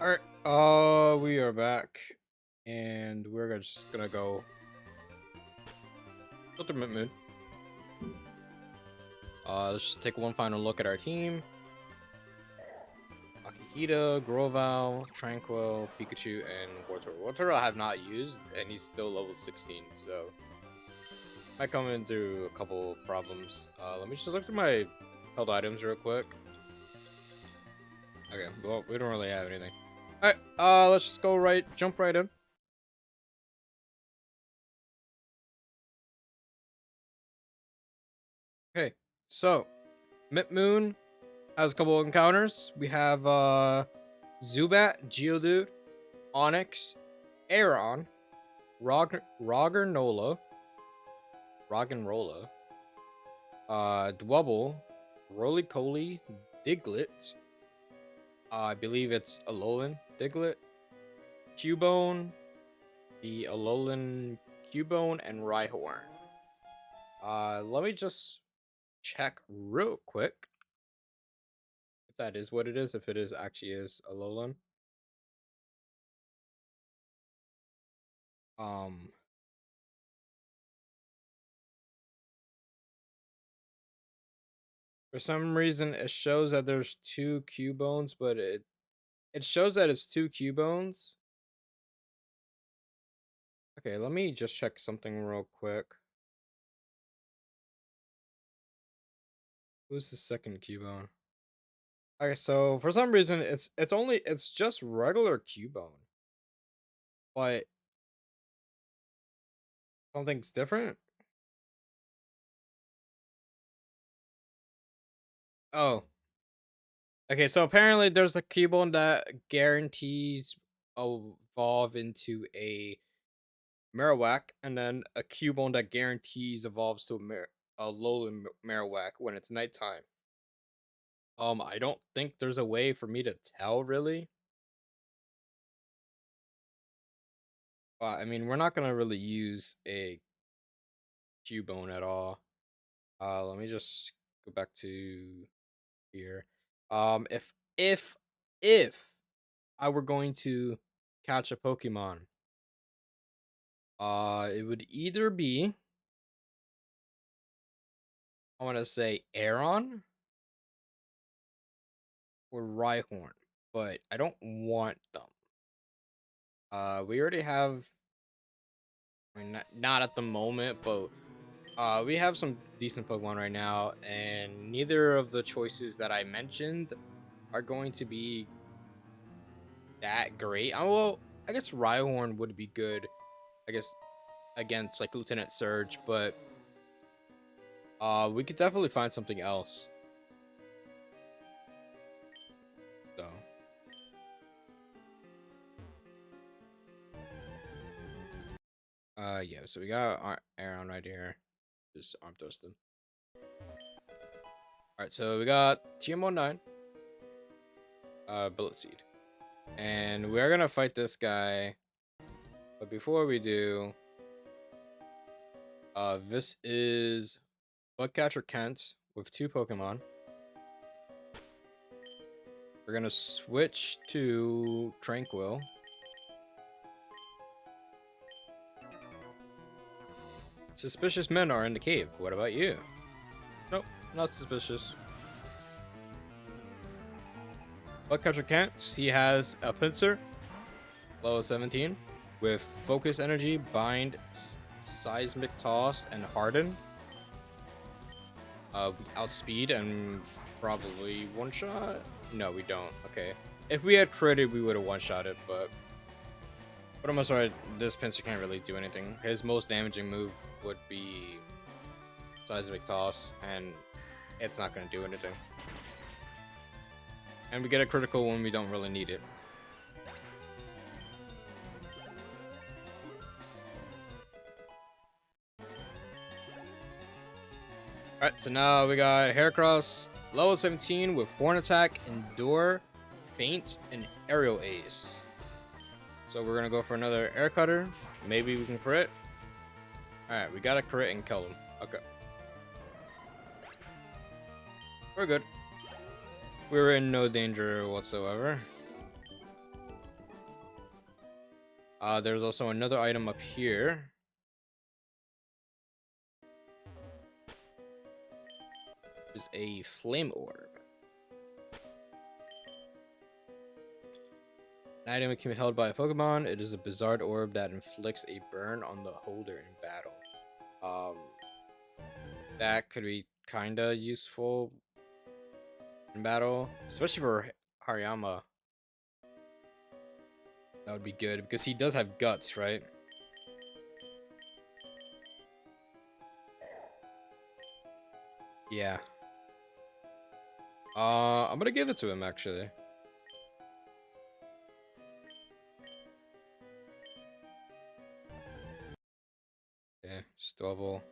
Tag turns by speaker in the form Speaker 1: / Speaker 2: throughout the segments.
Speaker 1: Alright, we are back, and just gonna go filter mid. Let's just take one final look at our team. Akihita, Groval, Tranquil, Pikachu, and Wartortle. Wartortle I have not used, and he's still level 16, so might come in through a couple problems. Let me just look through my held items real quick. Okay, well, we don't really have anything. Alright, let's just jump right in. Okay, so Moon has a couple of encounters. We have Zubat, Geodude, Onix, Aeron, Roggenrola, Dwubble, Roly-Poly, Diglett. I believe it's Alolan Diglett, Cubone, the Alolan Cubone, and Rhyhorn. Let me just check real quick if that is what it is. If it is actually is Alolan. Um. For some reason, it shows that there's two Cubones, but it shows that it's two Cubones. Okay, let me just check something real quick. Who's the second Cubone? Okay, so for some reason, it's just regular Cubone, but something's different. Oh, okay. So apparently, there's a Cubone that guarantees evolve into a Marowak, and then a Cubone that guarantees evolves to a Alolan Marowak when it's nighttime. I don't think there's a way for me to tell really. I mean, we're not gonna really use a Cubone at all. Let me just go back to here. If I were going to catch a Pokemon, it would either be, I want to say Aeron or Rhyhorn, but I don't want them. We already have. I mean, not at the moment, but we have some decent Pokemon right now, and neither of the choices that I mentioned are going to be that great. Well, I guess Rhyhorn would be good. I guess against like Lieutenant Surge, but we could definitely find something else. So, yeah. So we got our Aeron right here. Just arm thrusting. All right. So we got TM19, Bullet Seed, and we're gonna fight this guy. But before we do, this is Bugcatcher Kent with two Pokemon. We're gonna switch to Tranquil. Suspicious men are in the cave. What about you? Nope, not suspicious. Bugcatcher Kent, he has a Pinsir, level 17, with Focus Energy, Bind, Seismic Toss, and Harden. We outspeed and probably one-shot? No, we don't. Okay. If we had critted, we would have one-shot it, but for the most part, this Pinsir can't really do anything. His most damaging move would be Seismic Toss, and it's not going to do anything. And we get a critical when we don't really need it. Alright, so now we got Heracross, level 17 with Horn Attack, Endure, Feint, and Aerial Ace. So we're going to go for another Air Cutter. Maybe we can crit. Alright, we got to crit and kill him. Okay. We're good. We're in no danger whatsoever. There's also another item up here. Is a flame orb. An item can be held by a Pokemon. It is a bizarre orb that inflicts a burn on the holder in battle. That could be kinda useful in battle, especially for Hariyama. That would be good because he does have guts, right? Yeah. I'm gonna give it to him actually. Okay, just double.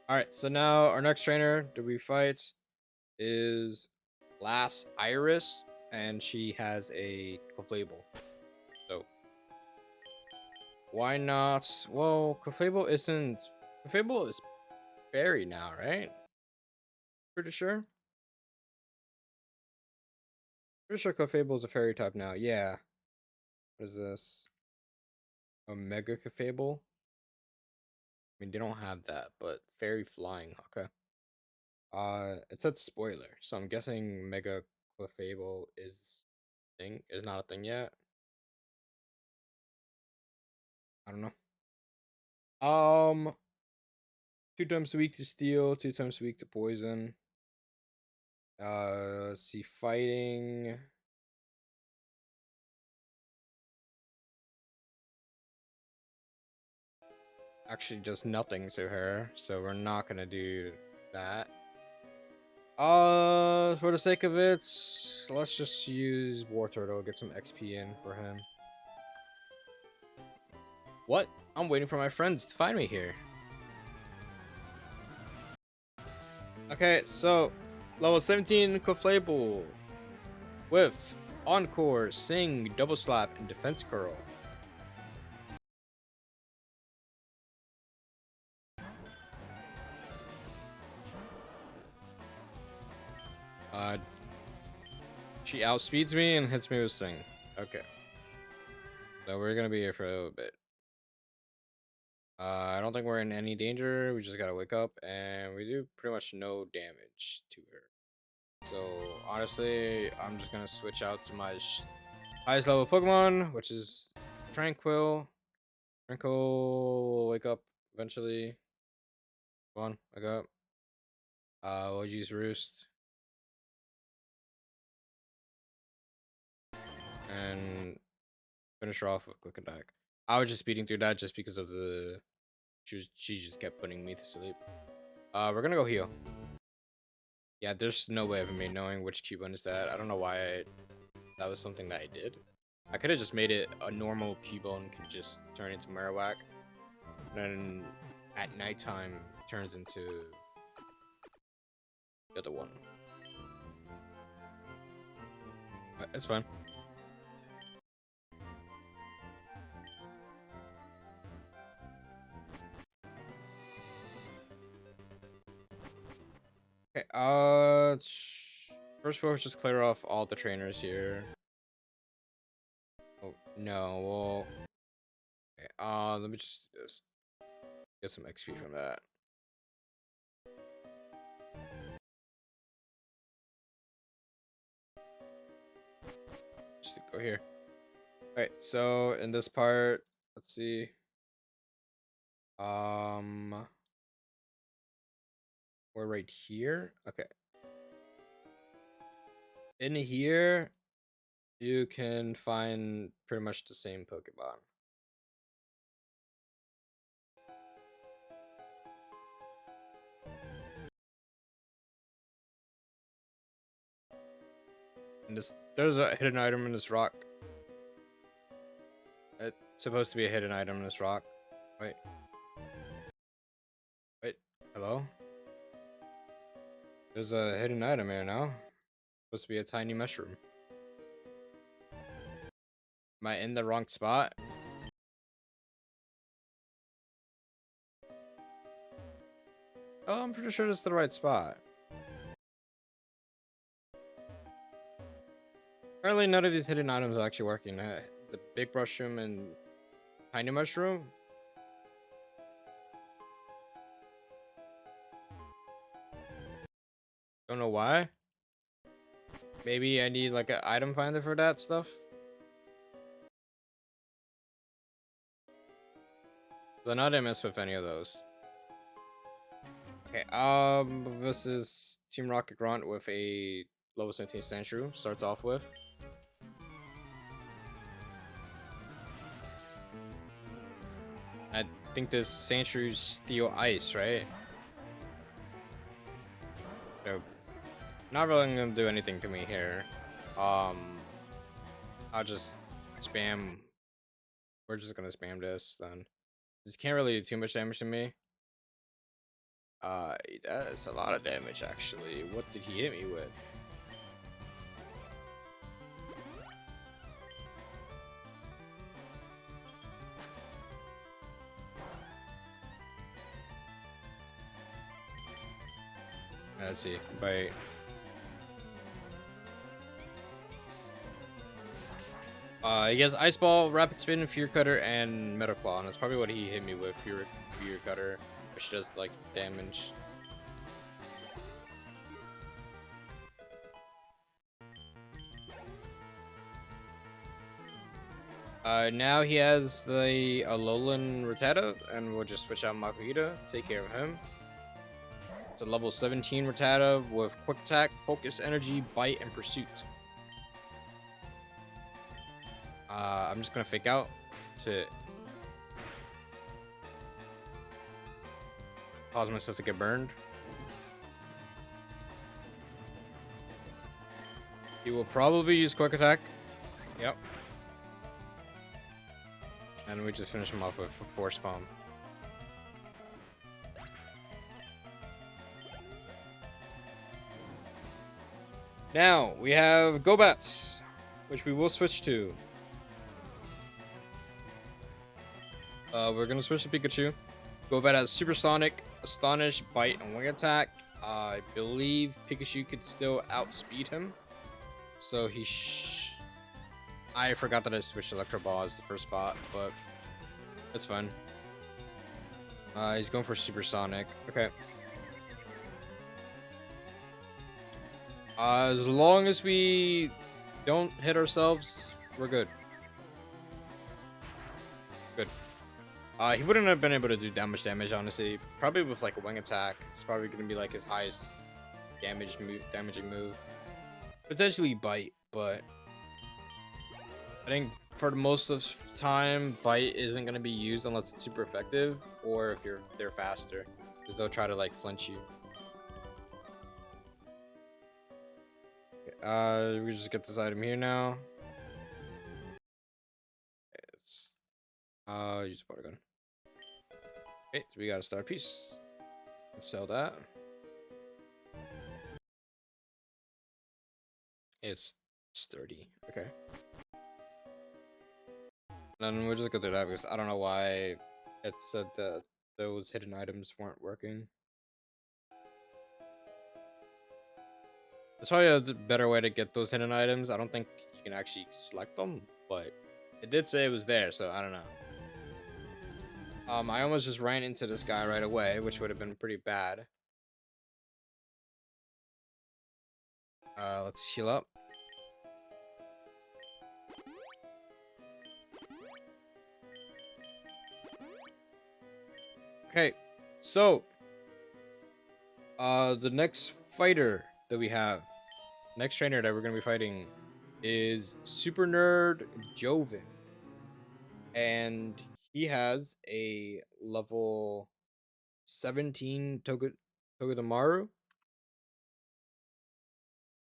Speaker 1: Alright, so now our next trainer that we fight is Last Iris, and she has a Clefable. So why not? Well, Clefable isn't. Clefable is fairy now, right? Pretty sure. Pretty sure Clefable is a fairy type now. Yeah. What is this? A Mega Clefable? I mean, they don't have that, but fairy flying. Okay. It said spoiler, so I'm guessing Mega Clefable is not a thing yet. I don't know. 2 times weak to steel, 2 times weak to poison. Let's see, fighting. Actually does nothing to her, so we're not gonna do that. For the sake of it, let's just use War Turtle, get some XP in for him. What? I'm waiting for my friends to find me here. Okay, so level 17 Clefable with Encore, Sing, Double Slap, and Defense Curl. She outspeeds me and hits me with Sing. Okay. So we're gonna be here for a little bit. I don't think we're in any danger. We just gotta wake up, and we do pretty much no damage to her. So honestly, I'm just gonna switch out to my highest level Pokemon, which is Tranquil. Tranquil will wake up eventually. Come on, wake up. We'll use Roost. And finish her off with Click Attack. I was just speeding through that just because of the she just kept putting me to sleep. We're gonna go heal. Yeah, there's no way of me knowing which Cubone is that. I don't know why that was something that I did. I could have just made it a normal Cubone can just turn into Marowak. And then at nighttime turns into the other one. But it's fine. Okay, first we'll just clear off all the trainers here. Oh no, well, okay, let me just do this. Get some XP from that. Just go here. Alright, so in this part, let's see. We're right here. Okay. In here, you can find pretty much the same Pokemon. And there's a hidden item in this rock. It's supposed to be a hidden item in this rock. Wait. Wait. Hello? There's a hidden item here now. Supposed to be a tiny mushroom. Am I in the wrong spot? Oh, I'm pretty sure this is the right spot. Apparently none of these hidden items are actually working. The big mushroom and Tiny mushroom? Don't know why. Maybe I need like an item finder for that stuff. Then I didn't mess with any of those. Okay, this is Team Rocket Grunt with a level 17 Sandshrew. Starts off with. I think this Sandshrews Steel Ice, right? So, not really gonna do anything to me here. I'll just spam. We're just gonna spam this then. This can't really do too much damage to me. He does a lot of damage actually. What did he hit me with? Let's see. Bite. He gets Ice Ball, Rapid Spin, Fear Cutter, and Metal Claw, and that's probably what he hit me with. Fear Cutter, which does like damage. Now he has the Alolan Rattata, and we'll just switch out Makuhita, take care of him. It's a level 17 Rattata with Quick Attack, Focus Energy, Bite, and Pursuit. I'm just gonna fake out to cause myself to get burned. He will probably use Quick Attack. Yep. And we just finish him off with a Force Palm. Now we have Gobats, which we will switch to. We're gonna switch to Pikachu. Gobat has Supersonic, Astonish, Bite, and Wing Attack. I believe Pikachu could still outspeed him. So I forgot that I switched Electro Ball as the first spot, but it's fine. He's going for Supersonic. Okay. As long as we don't hit ourselves, we're good. Good. He wouldn't have been able to do damage, honestly. Probably with like a Wing Attack. It's probably going to be like his highest damaging move. Potentially Bite, but I think for most of the time, Bite isn't going to be used unless it's super effective, or if they're faster, because they'll try to like flinch you. We just get this item here now. It's use water gun. Okay, so we got a star piece. Let's sell that. It's sturdy. Okay. And then we'll just go through that because I don't know why it said that those hidden items weren't working. There's probably a better way to get those hidden items. I don't think you can actually select them, but it did say it was there, so I don't know. I almost just ran into this guy right away, which would have been pretty bad. Let's heal up. Okay, so the next fighter that we have, next trainer that we're gonna be fighting, is Super Nerd Joven, and he has a level 17 Togedemaru.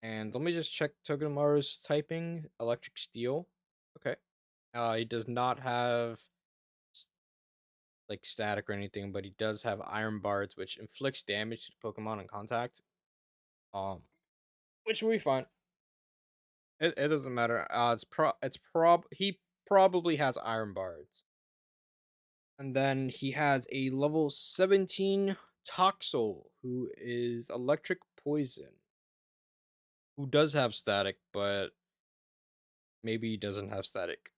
Speaker 1: And let me just check Togedemaru's typing. Electric Steel. Okay. He does not have like static or anything, but he does have Iron Bards, which inflicts damage to the Pokemon in contact. Which will be fine. It doesn't matter. He probably has Iron Bards. And then he has a level 17 Toxel, who is Electric Poison. Who does have static, but maybe he doesn't have static.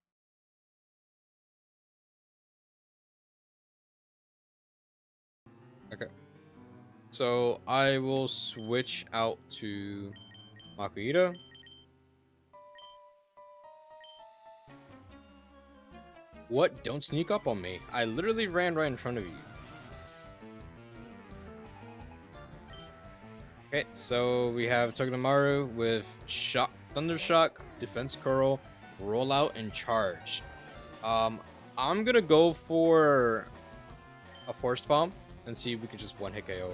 Speaker 1: Okay. So I will switch out to Makuhita. What? Don't sneak up on me. I literally ran right in front of you. Okay, so we have Togedemaru with Shock, Thunder Shock, Defense Curl, Rollout, and Charge. I'm gonna go for a Force Bomb and see if we can just one-hit KO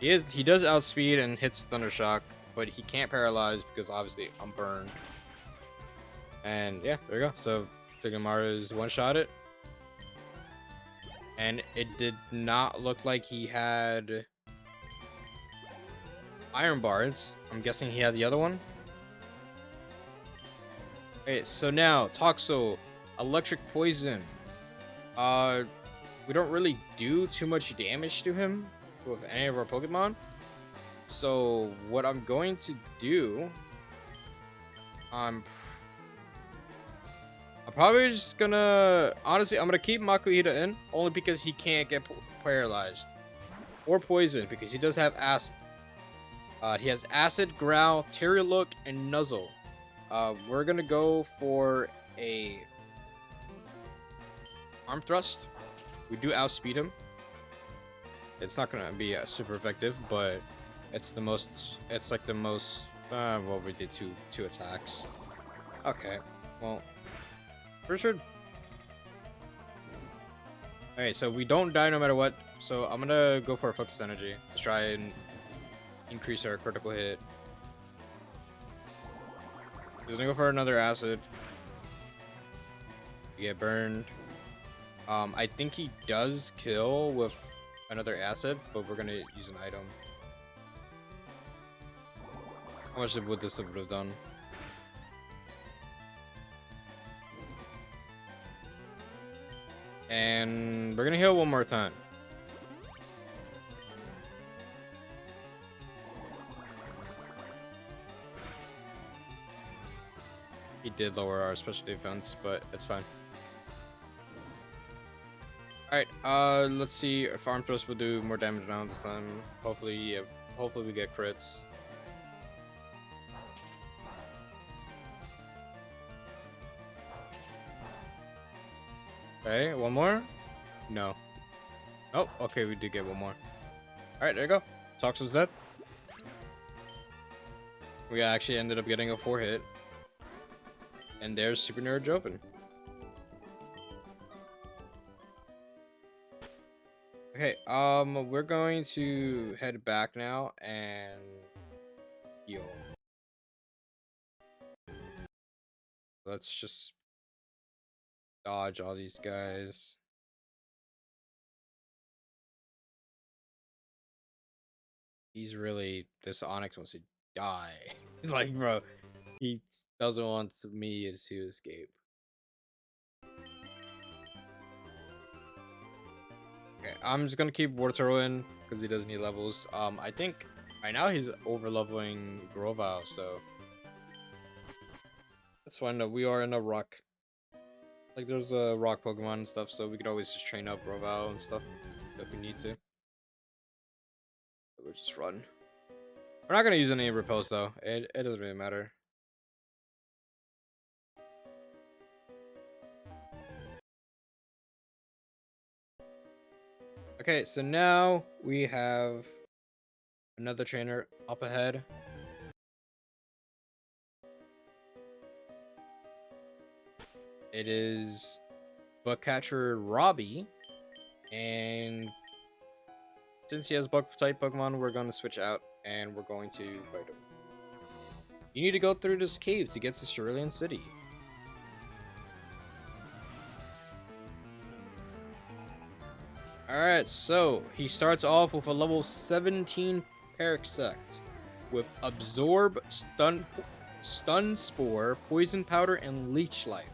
Speaker 1: him. He does outspeed and hits Thunder Shock, but he can't paralyze because obviously I'm burned. And yeah, there we go. So Togedemaru's one-shot it. And it did not look like he had Iron Bars. I'm guessing he had the other one. Okay, so now Toxel, Electric Poison. We don't really do too much damage to him with any of our Pokemon. So what I'm going to do, I'm probably just gonna, honestly, I'm gonna keep Makuhita in only because he can't get paralyzed or poisoned because he does have acid. He has Acid, Growl, Terry Look, and Nuzzle. We're gonna go for a Arm Thrust. We do outspeed him. It's not gonna be super effective, but it's the most. It's like the most. Well, we did two attacks. Okay. Well, for sure. Okay, so we don't die no matter what. So I'm gonna go for a Focus Energy to try and increase our critical hit. He's gonna go for another Acid. We get burned. I think he does kill with another Acid, but we're gonna use an item. How much would this have done? And we're gonna heal one more time. He did lower our special defense, but it's fine. Alright, let's see if Arm Thrust will do more damage now this time. Hopefully, yeah, hopefully we get crits. Okay, one more? No. Oh, okay, we did get one more. Alright, there you go. Toxel's dead. We actually ended up getting a 4-hit. And there's Super Nerd Joven. Okay, we're going to head back now and heal. Let's just dodge all these guys. He's really, this Onyx wants to die. Like, bro, he doesn't want me to escape. Okay, I'm just gonna keep Water Turtle in because he doesn't need levels. I think right now he's over leveling Grovyle, so that's fine. No, we are in a rock. Like, there's a rock Pokemon and stuff, so we could always just train up Grovyle and stuff if we need to. We'll just run. We're not gonna use any repels though. It doesn't really matter. Okay, so now we have another trainer up ahead. It is Bugcatcher Robbie, and since he has bug type Pokemon, we're going to switch out and we're going to fight him. You need to go through this cave to get to Cerulean City. Alright, so he starts off with a level 17 Parasect with Absorb, Stun Spore, Poison Powder, and Leech Life.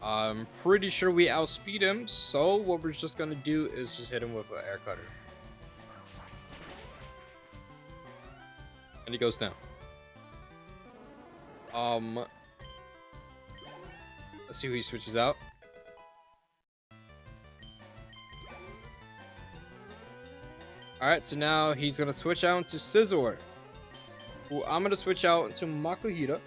Speaker 1: I'm pretty sure we outspeed him, so what we're just gonna do is just hit him with an Air Cutter. And he goes down. Let's see who he switches out. Alright, so now he's gonna switch out into Scizor. Who I'm gonna switch out into Makuhita.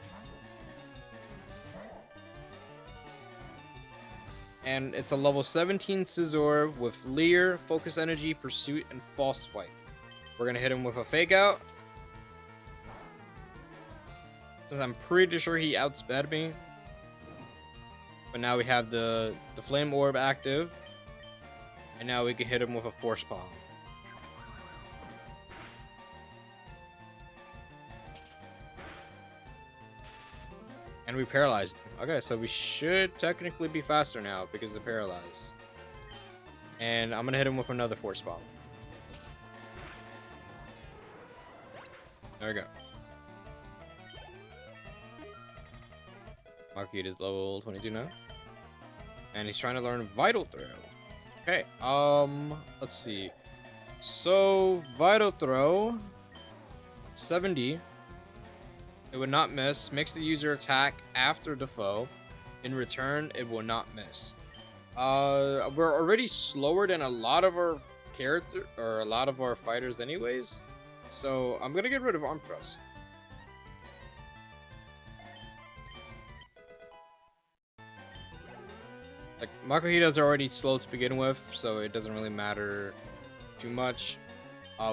Speaker 1: And it's a level 17 Scizor with Leer, Focus Energy, Pursuit, and False Swipe. We're gonna hit him with a Fake Out. Since I'm pretty sure he outsped me. But now we have the Flame Orb active. And now we can hit him with a Force Palm. And we paralyzed him. Okay, so we should technically be faster now because of paralyzed. And I'm gonna hit him with another Force Palm. There we go. Market is level 22 now. And he's trying to learn Vital Throw. Okay, let's see. So, Vital Throw, 70. It would not miss. Makes the user attack after the foe. In return, it will not miss. We're already slower than a lot of our fighters anyways. So, I'm gonna get rid of Arm Thrust. Like, Makuhita's already slow to begin with, so it doesn't really matter too much.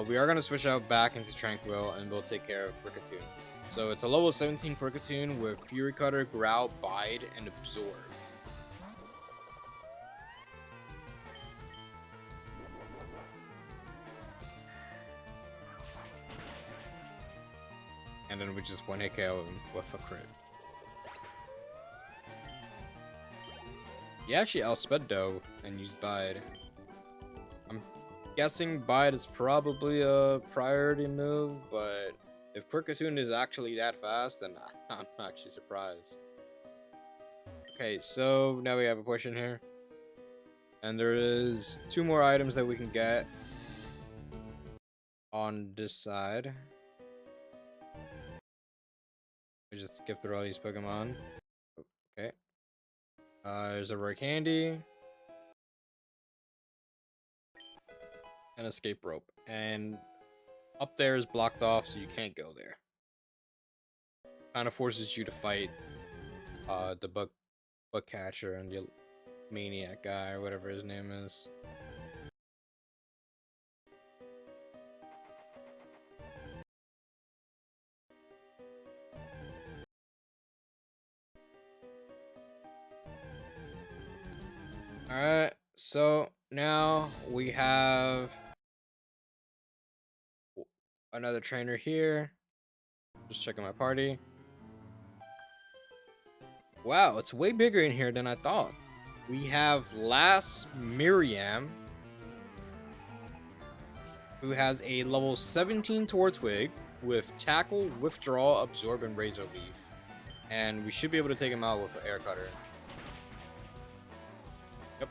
Speaker 1: We are going to switch out back into Tranquil, and we'll take care of Kricketune. So it's a level 17 Kricketune with Fury Cutter, Growl, Bide, and Absorb. And then we just 1-hit KO him with a crit. He actually outsped though and used Bide. I'm guessing Bide is probably a priority move, but if Kricketune is actually that fast, then I'm actually surprised. Okay, so now we have a push in here. And there is 2 more items that we can get on this side. We just skip through all these Pokemon. Okay. There's a rare candy. An escape rope. And up there is blocked off, so you can't go there. Kind of forces you to fight the bug catcher and the maniac guy, or whatever his name is. Alright, so now we have another trainer here. Just checking my party. Wow, it's way bigger in here than I thought. We have Last Miriam, who has a level 17 Tortwig with Tackle, Withdraw, Absorb, and Razor Leaf. And we should be able to take him out with an Air Cutter. Yep.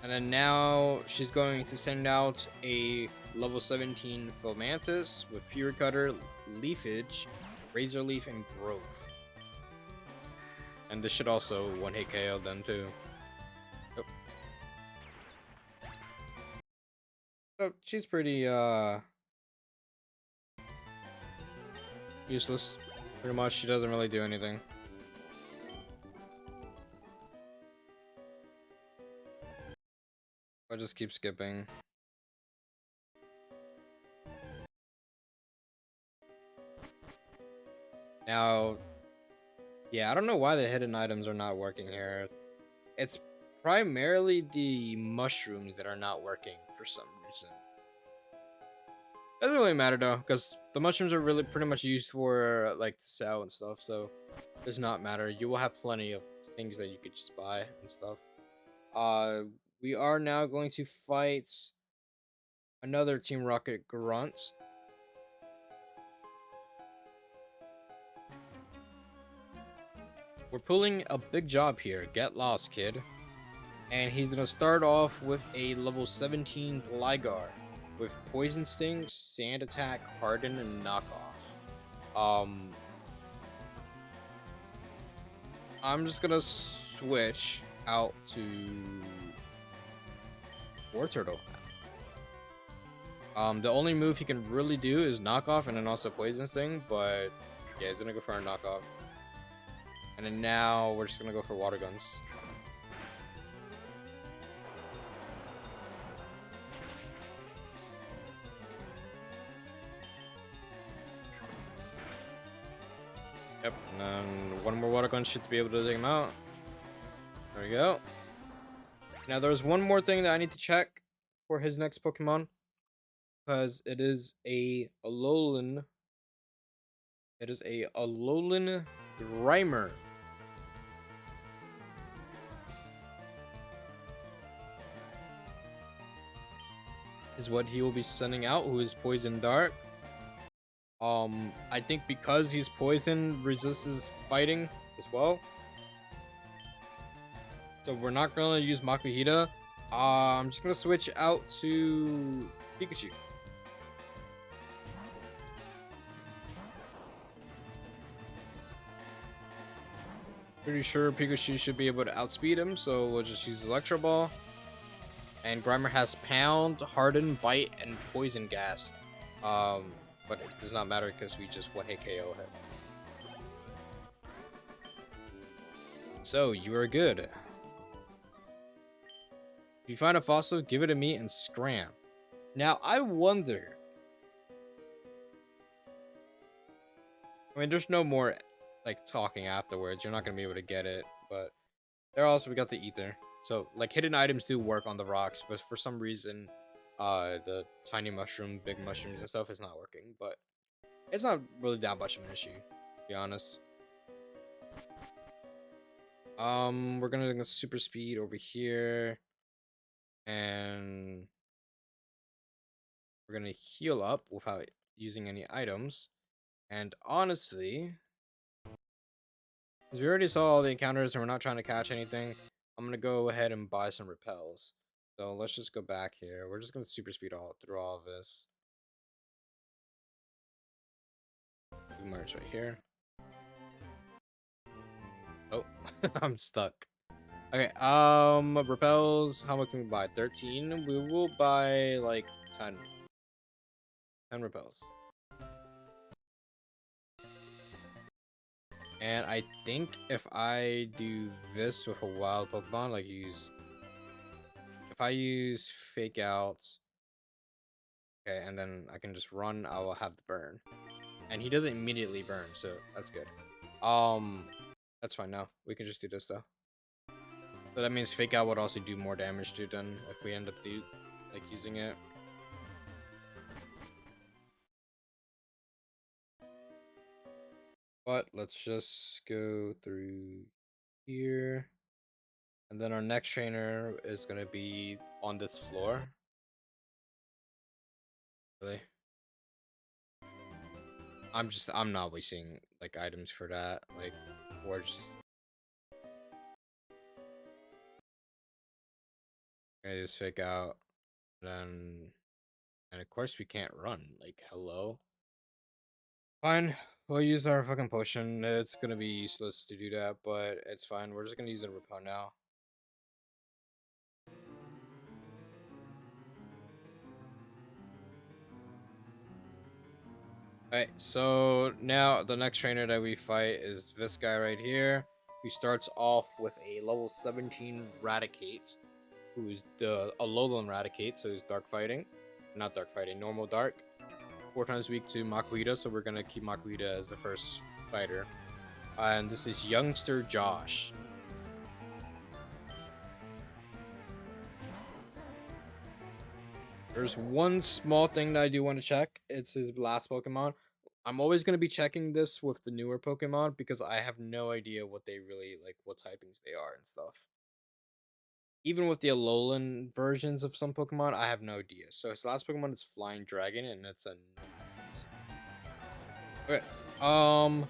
Speaker 1: And then now she's going to send out a level 17 Fomantis with Fury Cutter, Leafage, Razor Leaf, and Growth. And this should also 1-hit KO them too. Yep. So she's pretty useless. Pretty much, she doesn't really do anything. I'll just keep skipping. Now, yeah, I don't know why the hidden items are not working here. It's primarily the mushrooms that are not working for some reason. Doesn't really matter though, because the mushrooms are really pretty much used for like to sell and stuff, so it does not matter. You will have plenty of things that you could just buy and stuff. We are now going to fight another Team Rocket Grunt. We're pulling a big job here. Get lost, kid. And he's gonna start off with a level 17 Gligar with Poison Sting, Sand Attack, Harden, and Knockoff. I'm just gonna switch out to War Turtle. The only move he can really do is knock off and then also poison sting, but yeah, he's gonna go for a knockoff. And then now we're just gonna go for water guns. Yep, and then one more water gun should be able to take him out. There we go. Now there's one more thing that I need to check for his next Pokemon, because it is a Alolan. It is a Alolan Grimer. Is what he will be sending out, who is Poison Dark. I think because he's poison, resists fighting as well. So we're not gonna use Makuhita. I'm just gonna switch out to Pikachu. Pretty sure Pikachu should be able to outspeed him, so we'll just use Electro Ball. And Grimer has Pound, Harden, Bite, and Poison Gas. But it does not matter because we just one hit KO him. So you are good. If you find a fossil, give it to me and scram. Now I wonder. I mean, there's no more like talking afterwards. You're not gonna be able to get it, but there also we got the ether. So like hidden items do work on the rocks, but for some reason, the tiny mushroom, big mushrooms and stuff is not working. But it's not really that much of an issue, to be honest. We're gonna go super speed over here, and we're gonna heal up without using any items. And honestly, because we already saw all the encounters and we're not trying to catch anything, I'm gonna go ahead and buy some repels. So let's just go back here. We're just gonna super speed all through all of this. Merge right here. Oh, I'm stuck. Okay, repels, how much can we buy? 13? We will buy like 10. 10 repels. And I think if I do this with a wild Pokemon, like if I use Fake Out, okay, and then I can just run, I will have the burn. And he doesn't immediately burn, so that's good. That's fine now. We can just do this though. So that means Fake Out would also do more damage to them if we end up using it. But let's just go through here. And then our next trainer is gonna be on this floor. Really? I'm not wasting like items for that. Like we're just gonna just Fake Out. And of course we can't run. Like hello. Fine. We'll use our fucking potion. It's gonna be useless to do that, but it's fine. We're just gonna use a repel now. Alright, so now the next trainer that we fight is this guy right here. He starts off with a level 17 Raticate, who's the Alolan Raticate, so he's dark fighting. Not dark fighting, normal dark. 4 times weak to Makuhita, so we're gonna keep Makuhita as the first fighter. And this is youngster Josh. There's one small thing that I do want to check. It's his last Pokemon. I'm always going to be checking this with the newer Pokemon because I have no idea what they really like, what typings they are and stuff. Even with the Alolan versions of some Pokemon, I have no idea. So his last Pokemon is Flying Dragon, and it's a... Okay. I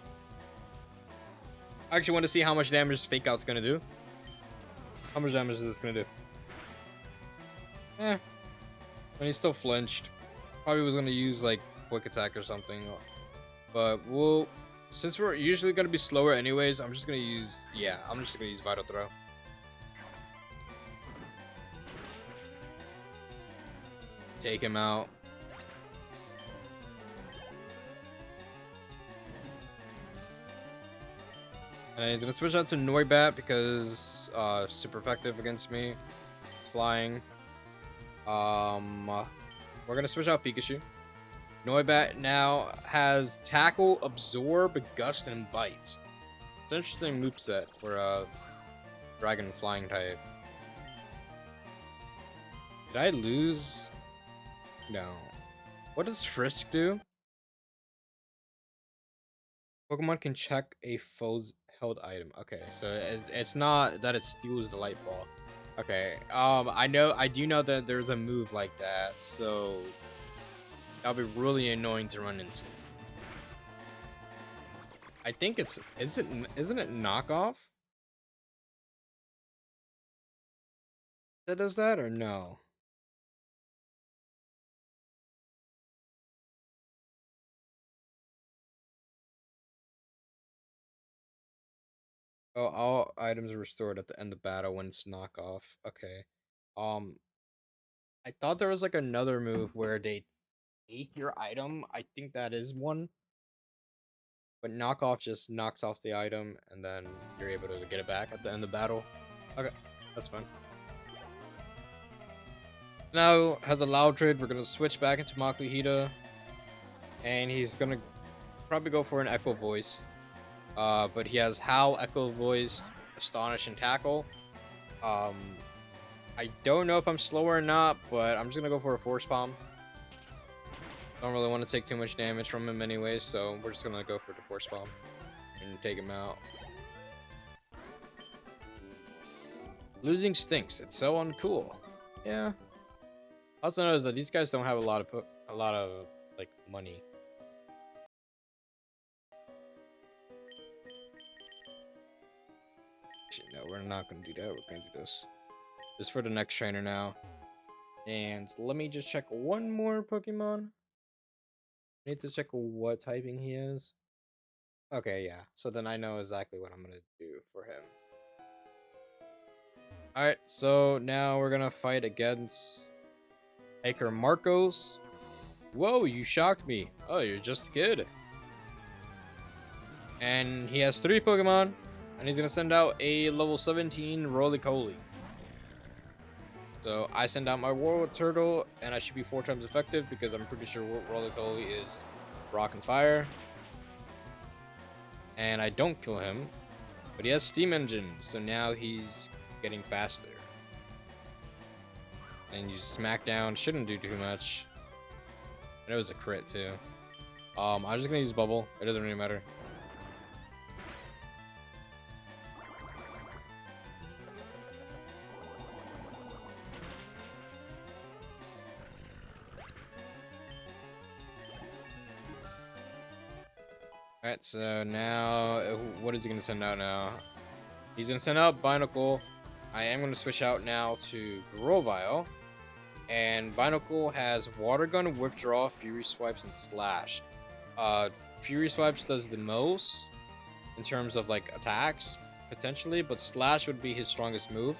Speaker 1: actually want to see how much damage Fake Out's going to do. How much damage is this going to do? And he still flinched. Probably was going to use like Quick Attack or something. But we'll... Since we're usually going to be slower anyways, I'm just going to use... Yeah, I'm just going to use Vital Throw. Take him out. And I'm gonna switch out to Noibat because super effective against me. Flying. We're gonna switch out Pikachu. Noibat now has Tackle, Absorb, Gust, and Bite. It's an interesting moveset for Dragon Flying type. Did I lose? No. What does Frisk do? Pokemon can check a foe's held item. Okay, so it's not that it steals the light ball. Okay, I do know that there's a move like that, so that'll be really annoying to run into. I think isn't it knockoff that does that or no? Oh, all items are restored at the end of battle when it's knockoff. Okay. Um, I thought there was like another move where they take your item. I think that is one. But knockoff just knocks off the item and then you're able to get it back at the end of battle. Okay, that's fine. Now has a loud trade. We're gonna switch back into Makuhita. And he's gonna probably go for an Echo Voice. But he has Howl, Echo Voice, Astonish, and Tackle. Um, I don't know if I'm slower or not, but I'm just gonna go for a Force Palm. Don't really want to take too much damage from him anyways, so we're just gonna go for the Force Palm and take him out. Losing stinks. It's so uncool. Yeah. Also notice that these guys don't have a lot of like money. Actually, no, we're not gonna do that. We're gonna do this. Just for the next trainer now. And let me just check one more Pokemon. I need to check what typing he is. Okay, yeah. So then I know exactly what I'm gonna do for him. Alright, so now we're gonna fight against Hiker Marcos. Whoa, you shocked me. Oh, you're just good. And he has 3 Pokemon. And he's gonna send out a level 17 Roly-Poly. So I send out my World Turtle, and I should be 4 times effective because I'm pretty sure Roly-Poly is Rock and Fire. And I don't kill him, but he has Steam Engine, so now he's getting faster. And you smack down, shouldn't do too much. And it was a crit too. I'm just gonna use Bubble. It doesn't really matter. Alright, so now, what is he going to send out now? He's going to send out Binacle. I am going to switch out now to Grovyle. And Binacle has Water Gun, Withdraw, Fury Swipes, and Slash. Fury Swipes does the most in terms of like attacks, potentially, but Slash would be his strongest move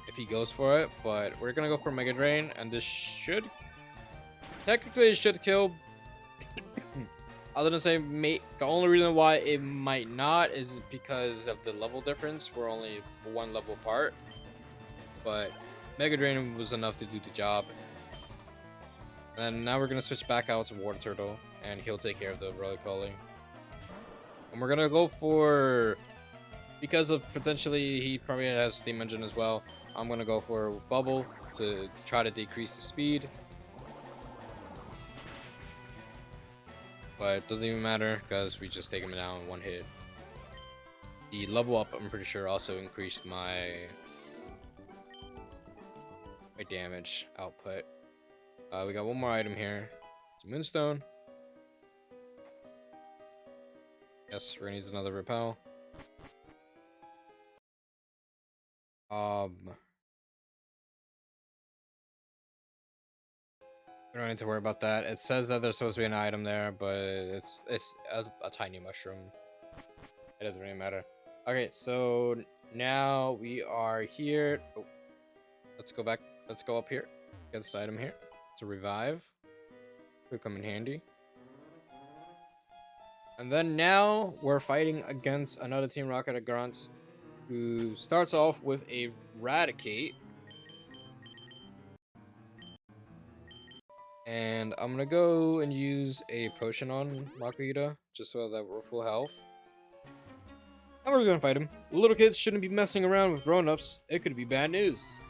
Speaker 1: if he goes for it. But we're going to go for Mega Drain, and this should, technically it should kill. I was gonna say, the only reason why it might not is because of the level difference. We're only 1 level apart, but Mega Drain was enough to do the job. And now we're gonna switch back out to Water Turtle, and he'll take care of the Roly-Poly. And we're gonna go for, because of potentially he probably has Steam Engine as well, I'm gonna go for Bubble to try to decrease the speed. But it doesn't even matter because we just take him down in 1 hit. The level up, I'm pretty sure, also increased my damage output. We got 1 more item here. It's a Moonstone. Yes, we're gonna use another Repel. We don't need to worry about that. It says that there's supposed to be an item there, but it's a tiny mushroom. It doesn't really matter. Okay, so now we are here. Oh, let's go back. Let's go up here. Get this item here. It's a revive. Could come in handy. And then now we're fighting against another Team Rocket Grunts who starts off with a Raticate. And I'm gonna go and use a potion on Makuhita just so that we're full health. And we're gonna fight him. Little kids shouldn't be messing around with grown-ups. It could be bad news.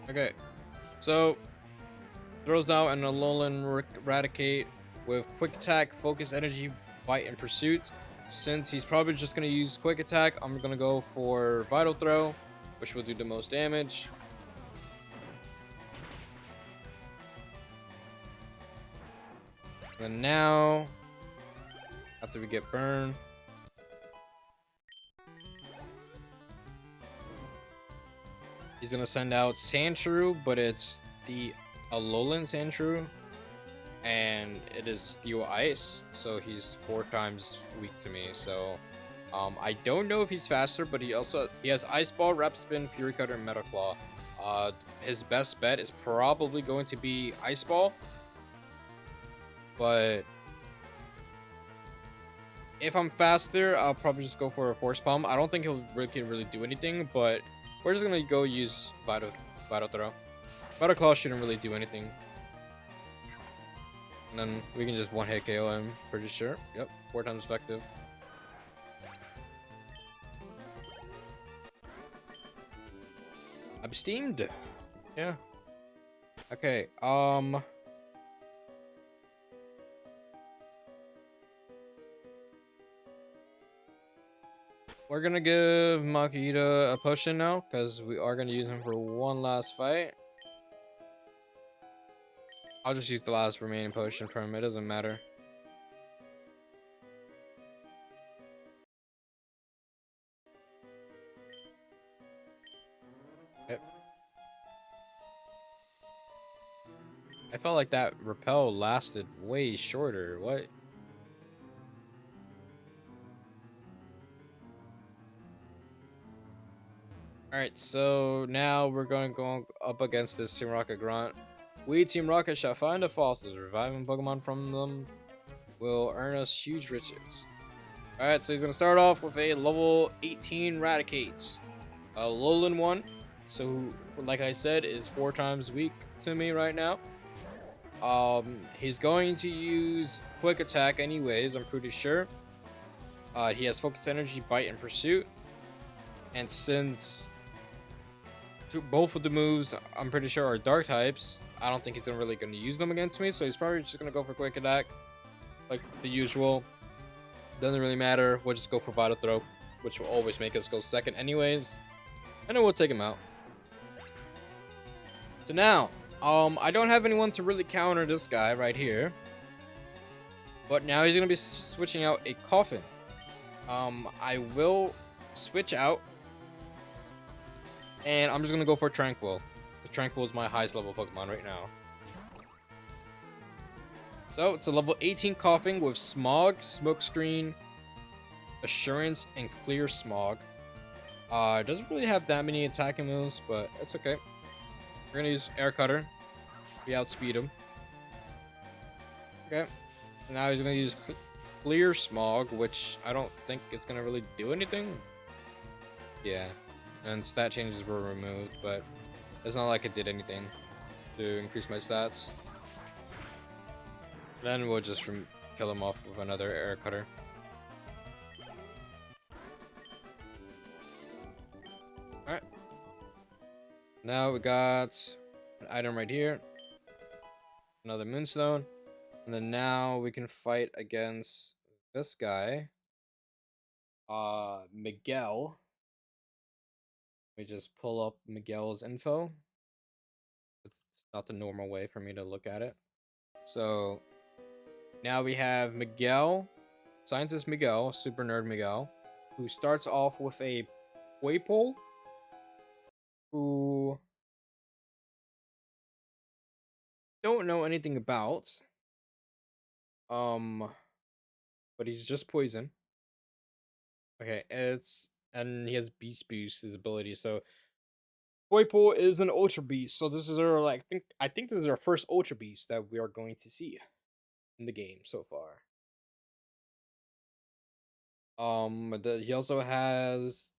Speaker 1: Okay, so throws out an Alolan Raticate with Quick Attack, Focus Energy, Bite, and Pursuit. Since he's probably just going to use Quick Attack, I'm going to go for Vital Throw, which will do the most damage. And now, after we get burned, he's going to send out Sandshrew, but it's the Alolan Sandshrew. And it is Steel Ice, so he's 4 times weak to me. So I don't know if he's faster, but he has Ice Ball, Rep Spin, Fury Cutter, and Metal Claw. His best bet is probably going to be Ice Ball, but if I'm faster, I'll probably just go for a Force Palm. I don't think he'll really do anything, but we're just gonna go use Vital Throw. Vital Claw shouldn't really do anything. And then we can just one-hit KO him, pretty sure. Yep, 4 times effective. I'm steamed. Yeah. Okay, we're gonna give Makuhita a potion now, because we are gonna use him for one last fight. I'll just use the last remaining potion for him. It doesn't matter. Yep. I felt like that repel lasted way shorter. What? Alright, so now we're going to go up against this Team Rocket Grunt. We, Team Rocket, shall find the fossils. Reviving Pokemon from them will earn us huge riches. Alright, so he's going to start off with a level 18 Raticate. A Alolan one. So, like I said, is 4 times weak to me right now. He's going to use Quick Attack anyways, I'm pretty sure. He has Focus Energy, Bite, and Pursuit. And since both of the moves, I'm pretty sure, are Dark types, I don't think he's really going to use them against me. So he's probably just going to go for Quick Attack, like the usual. Doesn't really matter. We'll just go for Vital Throw, which will always make us go second anyways. And then we'll take him out. So now, I don't have anyone to really counter this guy right here. But now he's going to be switching out a Coffin. I will switch out. And I'm just going to go for Tranquil. Tranquil is my highest level Pokemon right now. So, it's a level 18 Coughing with Smog, Smokescreen, Assurance, and Clear Smog. It doesn't really have that many attacking moves, but it's okay. We're going to use Air Cutter. We outspeed him. Okay. Now he's going to use Clear Smog, which I don't think it's going to really do anything. Yeah. And stat changes were removed, but it's not like it did anything to increase my stats. Then we'll just kill him off with another Air Cutter. Alright. Now we got an item right here. Another Moonstone. And then now we can fight against this guy. Miguel. We just pull up Miguel's info. It's not the normal way for me to look at it. So now we have Miguel, Scientist Miguel, Super Nerd Miguel, who starts off with a Waypole, who don't know anything about. But he's just poison. Okay, and he has Beast Boost, his ability, so Poipole is an Ultra Beast, so this is our I think this is our first Ultra Beast that we are going to see in the game so far. He also has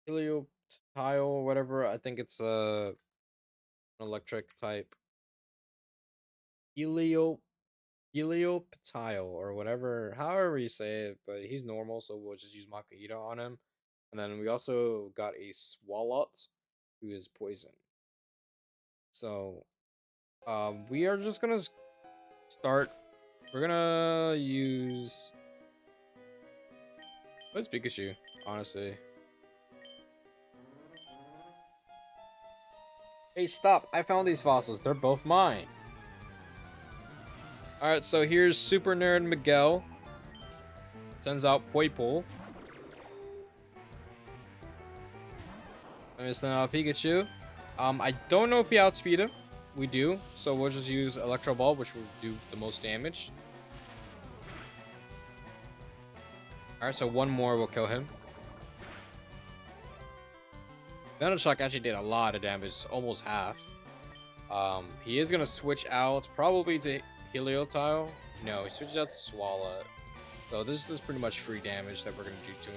Speaker 1: Helioptile, whatever. I think it's an electric type. Helio Helioptile or whatever, however you say it, but he's normal, so we'll just use Makahita on him. And then we also got a Swalot, who is poison. So, we are just gonna start. We're gonna use. What's Pikachu? Honestly. Hey, stop! I found these fossils. They're both mine. Alright, so here's Super Nerd Miguel. Sends out Poipole. Let me send out Pikachu. I don't know if we outspeed him. We do, so we'll just use Electro Ball, which will do the most damage. Alright, so one more will kill him. Shock actually did a lot of damage, almost half. He is gonna switch out probably to Helioptile. No, he switches out to Swallow. So this is pretty much free damage that we're gonna do to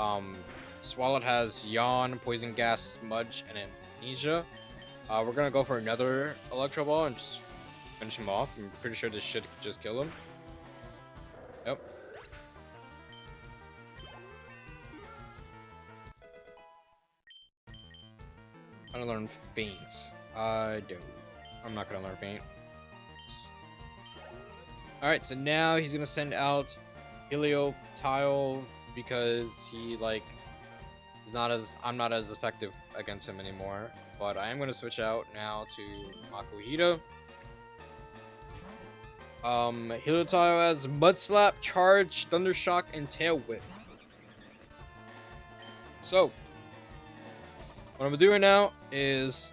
Speaker 1: him. Swallow has Yawn, Poison Gas, Smudge, and Amnesia. We're gonna go for another Electro Ball and just finish him off. I'm pretty sure this should just kill him. Yep. I'm gonna learn Faints. I'm not gonna learn Faint. Alright, so now he's gonna send out Helioptile because I'm not as effective against him anymore. But I am gonna switch out now to Makuhita. Helioptile has Mud Slap, Charge, Thunder Shock, and Tail Whip. So what I'm gonna do right now is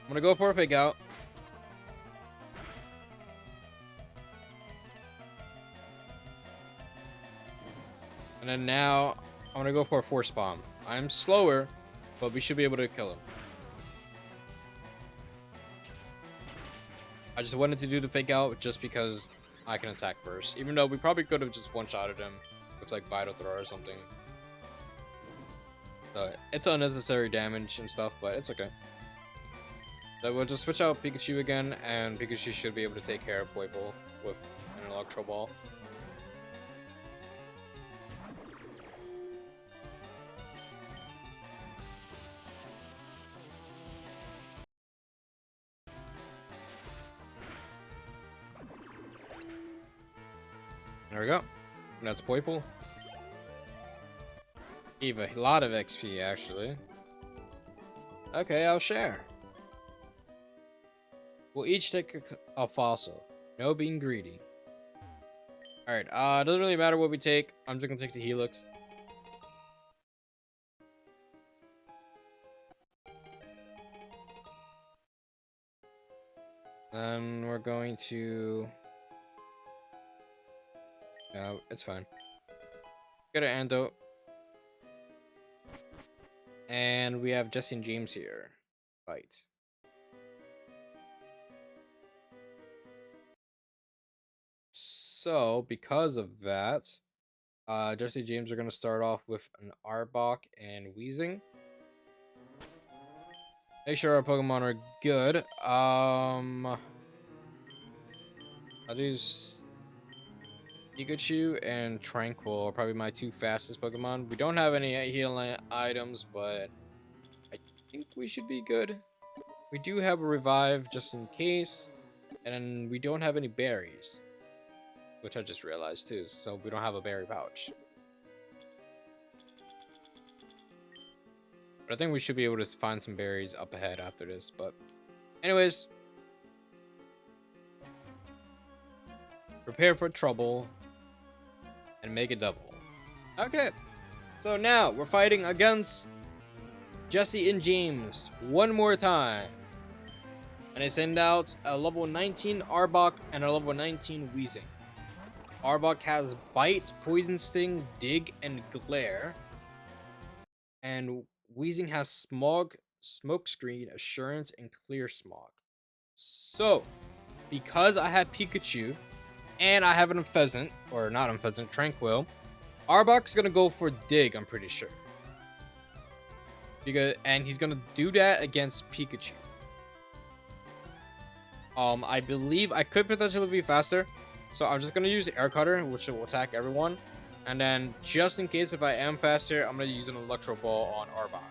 Speaker 1: I'm gonna go for a Fake Out. And then now I'm gonna go for a Force Bomb. I'm slower, but we should be able to kill him. I just wanted to do the Fake Out just because I can attack first. Even though we probably could have just one-shotted him with like Vital Throw or something. So it's unnecessary damage and stuff, but it's okay. So we'll just switch out Pikachu again, and Pikachu should be able to take care of Poipole with an Electro Ball. There we go. And that's Poipole. Gave a lot of XP, actually. Okay, I'll share. We'll each take a fossil. No being greedy. Alright, doesn't really matter what we take. I'm just gonna take the Helix. Then we're going to... No, it's fine. Get an antidote. And we have Jesse and James here. Fight. So, because of that, Jesse and James are going to start off with an Arbok and Weezing. Make sure our Pokemon are good. I'll do Pikachu and Tranquil are probably my two fastest Pokemon. We don't have any healing items, but I think we should be good. We do have a Revive just in case, and we don't have any berries, which I just realized too, so we don't have a berry pouch. But I think we should be able to find some berries up ahead after this, but anyways. Prepare for trouble. And make a double. Okay. So now we're fighting against Jesse and James one more time. And I send out a level 19 Arbok and a level 19 Weezing. Arbok has Bite, Poison Sting, Dig, and Glare. And Weezing has Smog, Smokescreen, Assurance, and Clear Smog. So, because I have Pikachu, and I have a Pheasant, or not a Pheasant, Tranquil, Arbok's gonna go for Dig, I'm pretty sure. And he's gonna do that against Pikachu. I believe I could potentially be faster, so I'm just gonna use Air Cutter, which will attack everyone. And then, just in case if I am faster, I'm gonna use an Electro Ball on Arbok.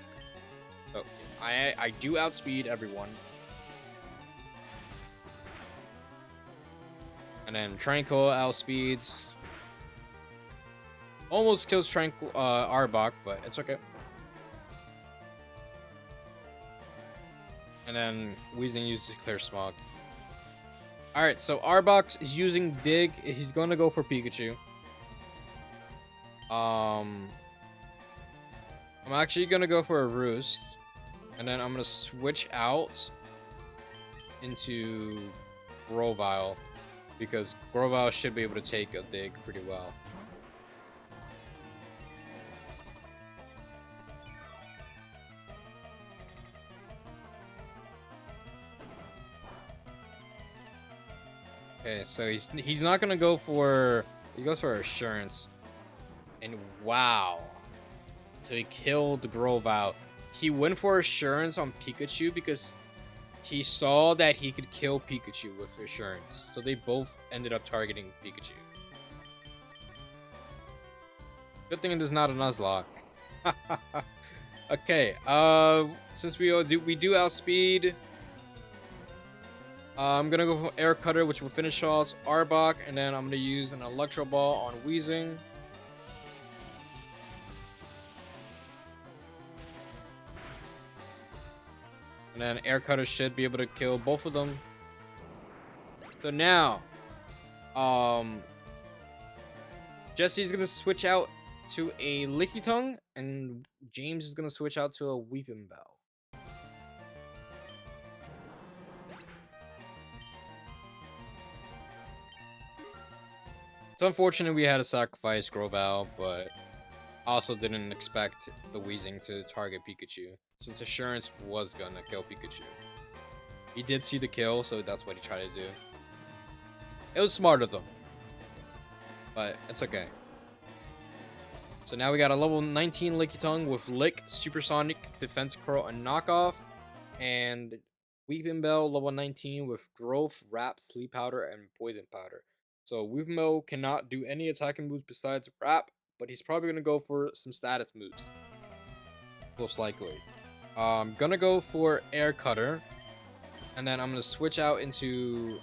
Speaker 1: So I do outspeed everyone. And then Tranquil outspeeds. Almost kills Arbok, but it's okay. And then Weezing uses Clear Smog. Alright, so Arbok is using Dig. He's going to go for Pikachu. I'm actually going to go for a Roost. And then I'm going to switch out into Grovyle, because Grovyle should be able to take a Dig pretty well. Okay, so he's not gonna go for, he goes for Assurance, and wow, so he killed Grovyle. He went for Assurance on Pikachu because he saw that he could kill Pikachu with Assurance, so they both ended up targeting Pikachu. Good thing it is not a Nuzlocke. Okay, since we do outspeed, I'm gonna go for Air Cutter, which will finish off Arbok, and then I'm gonna use an Electro Ball on Weezing. And then Air Cutter should be able to kill both of them. So now, Jesse's gonna switch out to a Lickitung, and James is gonna switch out to a Weeping Bell. It's unfortunate we had to sacrifice Grovyle, but also didn't expect the Weezing to target Pikachu, since Assurance was gonna kill Pikachu. He did see the kill, so that's what he tried to do. It was smart of them, but it's okay. So now we got a level 19 Lickitung with Lick, Supersonic, Defense Curl, and Knockoff, and Weeping Bell level 19 with Growth, Wrap, Sleep Powder, and Poison Powder. So Weeping Bell cannot do any attacking moves besides Wrap, but he's probably gonna go for some status moves, most likely. I'm gonna go for Air Cutter, and then I'm gonna switch out into.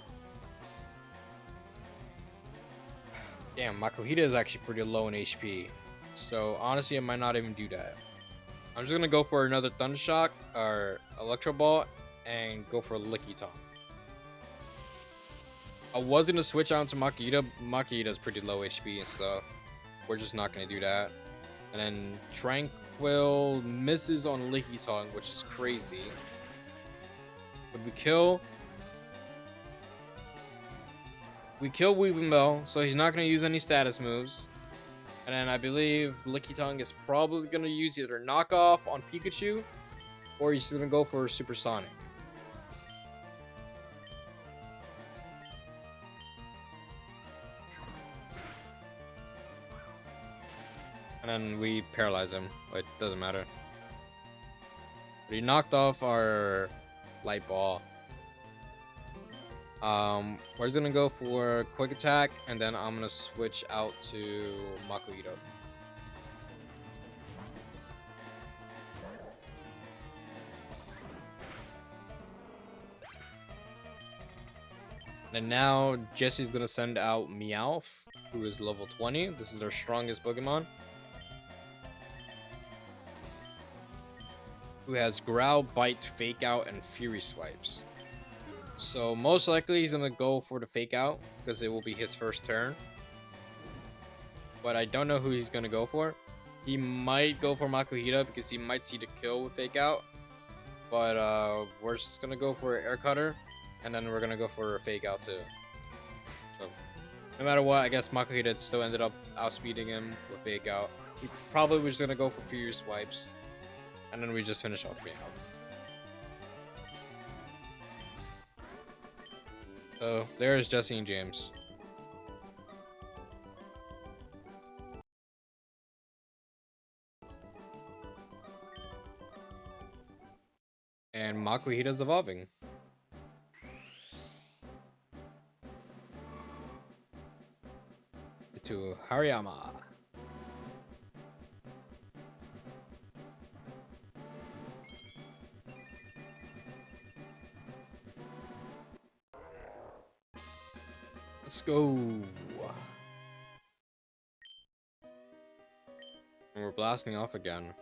Speaker 1: Damn, Makuhita is actually pretty low in HP, so honestly, I might not even do that. I'm just gonna go for another Thunder Shock or Electro Ball and go for Lickitung. I was gonna switch out to Makuhita. Makuhita is pretty low HP, so we're just not gonna do that. And then Tranquil misses on Lickitung, which is crazy. But we kill Weeping Bell, so he's not gonna use any status moves. And then I believe Lickitung is probably gonna use either Knockoff on Pikachu, or he's gonna go for Supersonic. And then we paralyze him, but it doesn't matter. But he knocked off our Light Ball. We're just gonna go for Quick Attack, and then I'm gonna switch out to Makuhita. And now Jesse's gonna send out Meowth, who is level 20. This is their strongest Pokemon, who has Growl, Bite, Fake Out, and Fury Swipes. So most likely he's gonna go for the Fake Out because it will be his first turn. But I don't know who he's gonna go for. He might go for Makuhita because he might see the kill with Fake Out. But we're just gonna go for Air Cutter, and then we're gonna go for a Fake Out too. So no matter what, I guess Makuhita still ended up outspeeding him with Fake Out. He probably was gonna go for Fury Swipes. And then we just finish off Meowth. So there's Jesse and James. And Makuhita's evolving. To Hariyama. Let's go. And we're blasting off again.